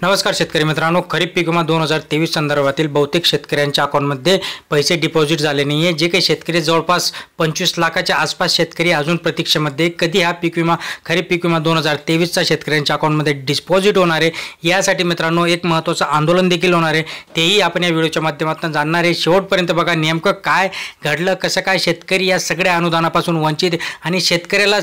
नमस्कार शेतकरी मित्रांनो, खरीप पीक विमा 2023 संदर्भातील बहुतेक शेतकऱ्यांच्या अकाउंटमध्ये पैसे डिपॉझिट झाले नाहीये। जे काही शेतकरी जवळपास 25 लाखाच्या आसपास शेतकरी अजून प्रतीक्षेमध्ये कधी हा पीक विमा खरीप पीक विमा 2023 चा शेतकऱ्यांच्या अकाउंटमध्ये डिपॉझिट होणार आहे यासाठी मित्रांनो एक महत्त्वाचं आंदोलन देखील होणार आहे। तेही आपण या व्हिडिओच्या माध्यमातून जाणणार आहे। शेवटपर्यंत बघा नेमकं काय घडलं, कसं काय शेतकरी या सगळ्या अनुदानापासून वंचित आणि शेतकऱ्याला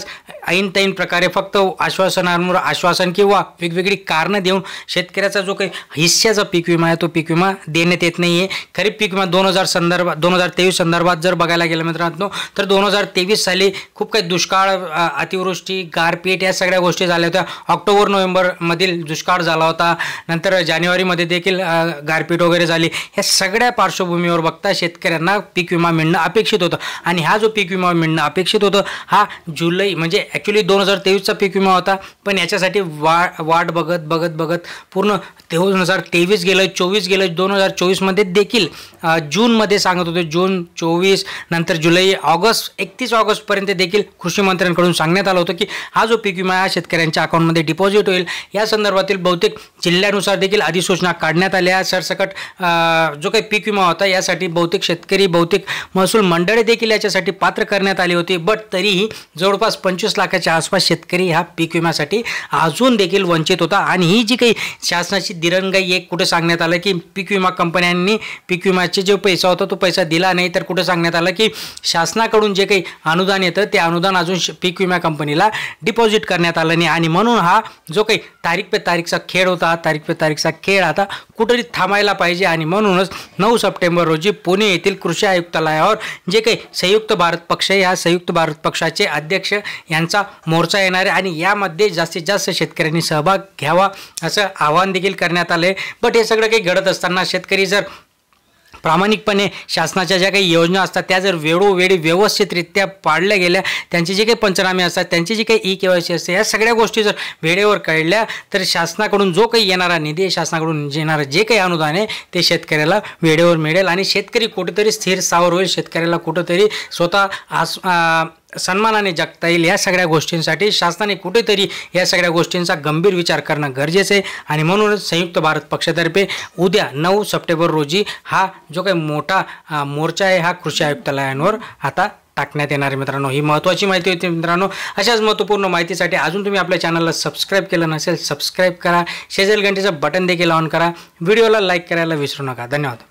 ऐन प्रकारे फक्त आश्वासनांवर आश्वासन किंवा वेगवेगळी कारणं देऊन शेतकऱ्याचा जो काही हिस्साचा पीक विमा आहे तो पीक विमा देण्यात येत नाहीये। खरीप पीक विमा 2023 संदर्भात जर बघायला गेलं मित्रांनो तर 2023 साली खूप काही दुष्काळ, अतिवृष्टी, गारपीट या सगळ्या गोष्टी झाल्या होत्या। ऑक्टोबर नोव्हेंबर मधील दुष्काळ झाला होता, नंतर जानेवारीमध्ये देखील गारपीट वगैरे झाली। या सगळ्या पार्श्वभूमीवर बघता शेतकऱ्यांना पीक विमा मिळणं अपेक्षित होतं आणि हा जो पीक विमा मिळणं अपेक्षित होतं हा जुलै म्हणजे ॲक्च्युली 2023 चा पीक विमा होता, पण याच्यासाठी वाट बघत पूर्ण 2023 गेलं, 24 गेलं, 2024 मध्ये देखील जून मध्ये सांगत होते, जून 24 नंतर जुलै, ऑगस्ट 31 ऑगस्ट पर्यंत देखील कृषी मंत्र्यांकडून सांगण्यात आलं होतं की हा जो पीक विमा शेतकऱ्यांच्या अकाउंटमध्ये डिपॉझिट होईल। या संदर्भातील बहुतेक जिल्ह्यानुसार देखील अधिसूचना काढण्यात आल्या। सरसकट जो काही पीक विमा होता यासाठी बहुतेक शेतकरी, बहुतेक महसूल मंडळे देखील याच्यासाठी पात्र करण्यात आली होती, बट तरीही जवळपास 25 लाखाच्या आसपास शेतकरी ह्या पीक विम्यासाठी अजून देखील वंचित होता। आणि ही जी काही शासनाची दिरंगाई एक कुठे सांगण्यात आलं की पीक विमा कंपन्यांनी पीक विम्याचे जो पैसा होता तो पैसा दिला नाही, तर कुठे सांगण्यात आलं की शासनाकडून जे काही अनुदान येतं ते अनुदान अजून पीक विमा कंपनीला डिपॉझिट करण्यात आलं नाही। आणि म्हणून हा जो काही तारीख पे तारीखचा खेळ होता, तारीख पे तारीखचा खेळ आता कुठेतरी थांबायला पाहिजे। आणि म्हणूनच 9 सप्टेंबर रोजी पुणे येथील कृषी आयुक्तालयावर जे काही संयुक्त भारत पक्ष, या संयुक्त भारत पक्षाचे अध्यक्ष यांचा मोर्चा येणार आहे आणि यामध्ये जास्तीत जास्त शेतकऱ्यांनी सहभाग घ्यावा असं आवाहन देखील करण्यात आले। बट हे सगळं काही घडत असताना शेतकरी जर प्रामाणिकपणे शासनाच्या ज्या काही योजना असतात त्या जर वेळोवेळी व्यवस्थितरित्या पाळल्या गेल्या, त्यांचे जे काही पंचनामे असतात, त्यांची जी काही KYC असते, या सगळ्या गोष्टी जर वेळेवर कळल्या तर शासनाकडून जो काही येणारा निधी, शासनाकडून येणारं जे काही अनुदान आहे ते शेतकऱ्याला वेळेवर मिळेल आणि शेतकरी कुठेतरी स्थिर सावर होईल, शेतकऱ्याला कुठेतरी स्वतः सन्मानाने जगता येईल। या सगळ्या गोष्टींसाठी शासनाने कुठेतरी या सगळ्या गोष्टींचा गंभीर विचार करणं गरजेचं आहे। आणि म्हणूनच संयुक्त भारत पक्षातर्फे उद्या 9 सप्टेंबर रोजी हा जो काही मोठा मोर्चा आहे हा कृषी आयुक्तालयांवर आता टाकण्यात येणार आहे। मित्रांनो, ही महत्त्वाची माहिती होती। मित्रांनो, अशाच महत्त्वपूर्ण माहितीसाठी अजून तुम्ही आपल्या चॅनलला सबस्क्राईब केलं नसेल, सबस्क्राईब करा, शेजारी घंटेचं बटन देखील ऑन करा, व्हिडिओला लाईक करायला विसरू नका। धन्यवाद।